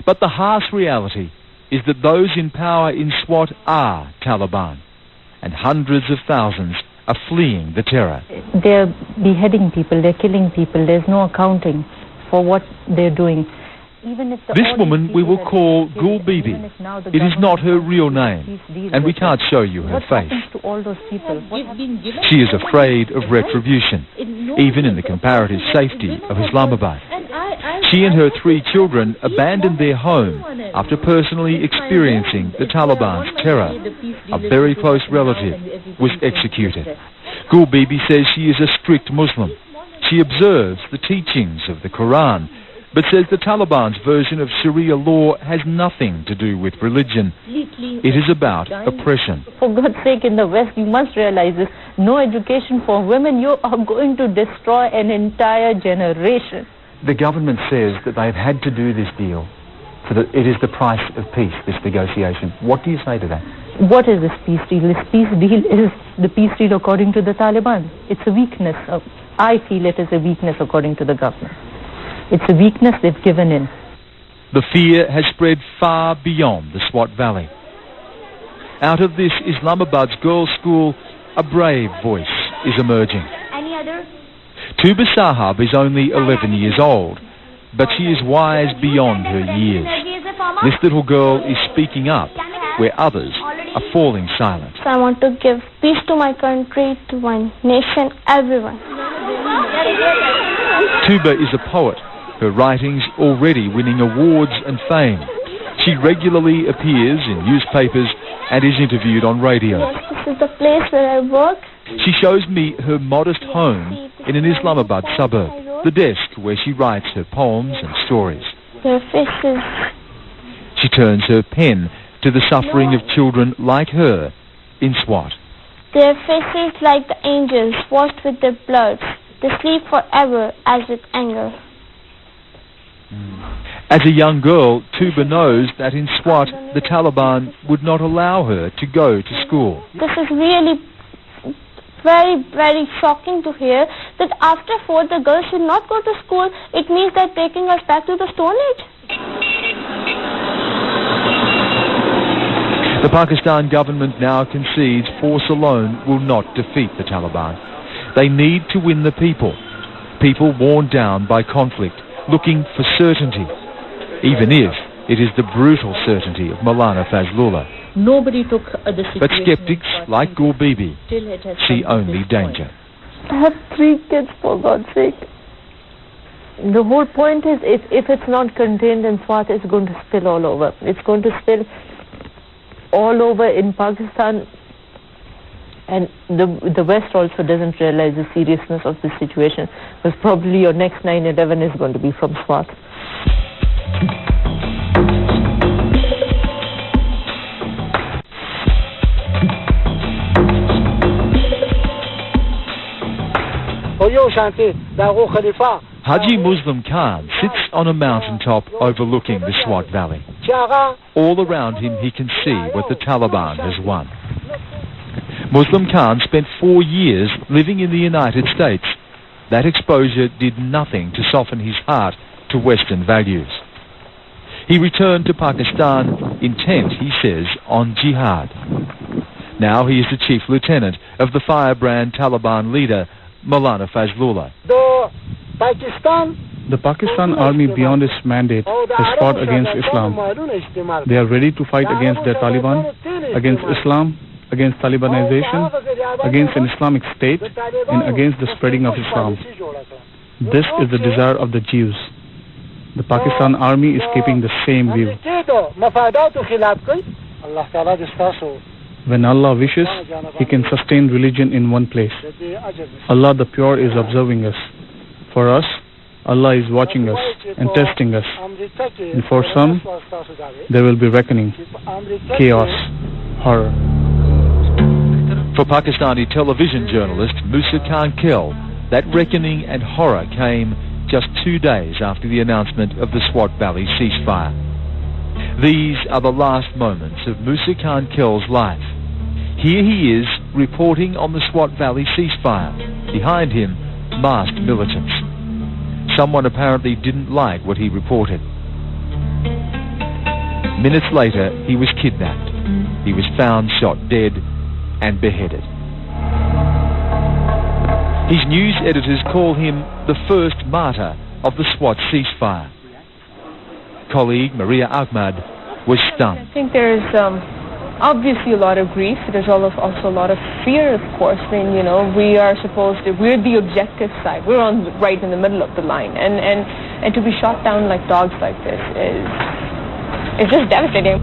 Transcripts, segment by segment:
But the harsh reality is that those in power in Swat are Taliban, and hundreds of thousands are fleeing the terror. They're beheading people, they're killing people, there's no accounting for what they're doing. This woman we will call Gul Bibi. It is not her real name, and we can't show you her face. She is afraid of retribution, even in the comparative safety of Islamabad. She and her 3 children abandoned their home after personally experiencing the Taliban's terror. A very close relative was executed. Gul Bibi says she is a strict Muslim. She observes the teachings of the Quran, but says the Taliban's version of Sharia law has nothing to do with religion. It is about oppression. For God's sake, in the West, you must realize this. No education for women. You are going to destroy an entire generation. The government says that they've had to do this deal, so that it is the price of peace, this negotiation. What do you say to that? What is this peace deal? This peace deal is the peace deal according to the Taliban. It's a weakness. I feel it is a weakness according to the government. It's a weakness they've given in. The fear has spread far beyond the Swat Valley. Out of this Islamabad's girls' school, a brave voice is emerging. Any other? Tuba Sahab is only 11 years old, but she is wise beyond her years. This little girl is speaking up where others are falling silent. I want to give peace to my country, to my nation, everyone. Tuba is a poet, her writings already winning awards and fame. She regularly appears in newspapers and is interviewed on radio. Yes, this is the place where I work. She shows me her modest home in an Islamabad suburb, the desk where she writes her poems and stories. Their faces. She turns her pen to the suffering of children like her in Swat. Their faces like the angels, washed with their blood. They sleep forever as with anger. As a young girl, Tuba knows that in Swat, the Taliban would not allow her to go to school. This is really very, very shocking to hear that after 4 the girls should not go to school. It means they're taking us back to the Stone Age. The Pakistan government now concedes force alone will not defeat the Taliban. They need to win the people worn down by conflict, looking for certainty, even if it is the brutal certainty of Maulana Fazlullah. Nobody took the situation. But skeptics like Gul Bibi see only danger. I have 3 kids, for God's sake. The whole point is, if it's not contained in Swat, it's going to spill all over. It's going to spill all over in Pakistan, and the West also doesn't realize the seriousness of this situation, because probably your next 9/11 is going to be from Swat. Haji Muslim Khan sits on a mountaintop overlooking the Swat Valley. All around him he can see what the Taliban has won. Muslim Khan spent 4 years living in the United States. That exposure did nothing to soften his heart to Western values. He returned to Pakistan intent, he says, on jihad. Now he is the chief lieutenant of the firebrand Taliban leader, Maulana Fazlullah. The Pakistan army, beyond its mandate, has fought against Islam. They are ready to fight against the Taliban, against Islam, against Talibanization, against an Islamic state, and against the spreading of Islam. This is the desire of the Jews. The Pakistan army is keeping the same view. When Allah wishes, He can sustain religion in one place. Allah the Pure is observing us. For us, Allah is watching us and testing us. And for some, there will be reckoning, chaos, horror. For Pakistani television journalist Musa Khan Kel, that reckoning and horror came just 2 days after the announcement of the Swat Valley ceasefire. These are the last moments of Musa Khan Kel's life. Here he is reporting on the Swat Valley ceasefire. Behind him, masked militants. Someone apparently didn't like what he reported. Minutes later, he was kidnapped. He was found shot dead and beheaded. His news editors call him the first martyr of the SWAT ceasefire. Colleague Maria Ahmad was stunned. I think there's obviously a lot of grief. There's also a lot of fear, of course. When we're the objective side. We're right in the middle of the line, and to be shot down like dogs like this is just devastating.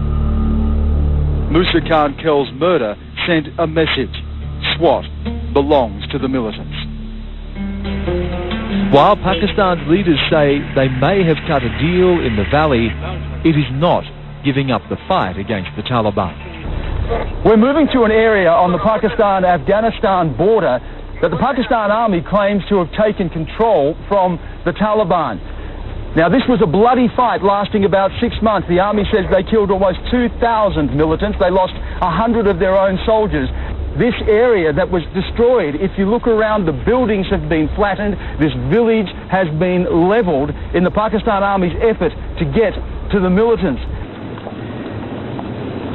Musa Khan Kel's murder sent a message: SWAT belongs to the militants. While Pakistan's leaders say they may have cut a deal in the valley, it is not giving up the fight against the Taliban. We're moving to an area on the Pakistan-Afghanistan border that the Pakistan Army claims to have taken control from the Taliban. Now, this was a bloody fight lasting about 6 months. The Army says they killed almost 2,000 militants. They lost 100 of their own soldiers. This area that was destroyed, if you look around, the buildings have been flattened. This village has been leveled in the Pakistan Army's effort to get to the militants.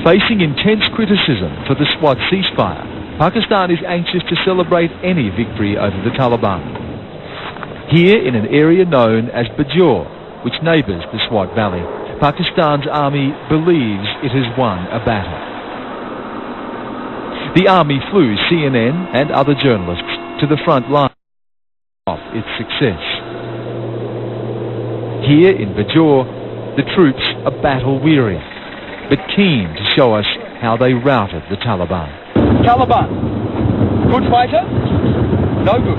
Facing intense criticism for the SWAT ceasefire, Pakistan is anxious to celebrate any victory over the Taliban. Here in an area known as Bajour, which neighbours the Swat Valley, Pakistan's army believes it has won a battle. The army flew CNN and other journalists to the front line of its success. Here in Bajour, the troops are battle-weary, but keen to show us how they routed the Taliban. Taliban, good fighter? No good.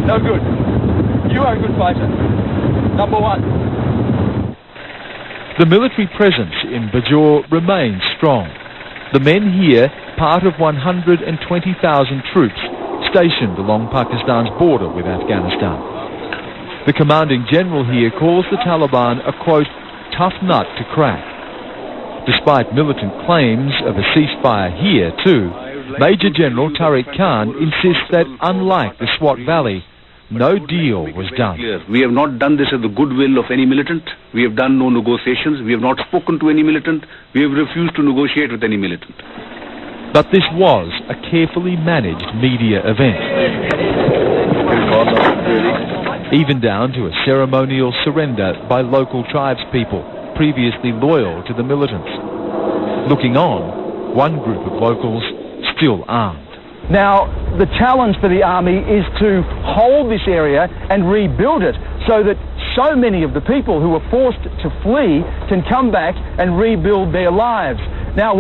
No good. You are a good fighter. Number one. The military presence in Bajour remains strong. The men here, part of 120,000 troops stationed along Pakistan's border with Afghanistan. The commanding general here calls the Taliban a, quote, tough nut to crack. Despite militant claims of a ceasefire here too, Major General Tariq Khan insists that unlike the Swat Valley, no deal was done. We have not done this at the goodwill of any militant. We have done no negotiations. We have not spoken to any militant. We have refused to negotiate with any militant. But this was a carefully managed media event. Even down to a ceremonial surrender by local tribespeople, previously loyal to the militants. Looking on, one group of locals still armed. Now, the challenge for the army is to hold this area and rebuild it so that so many of the people who were forced to flee can come back and rebuild their lives. Now,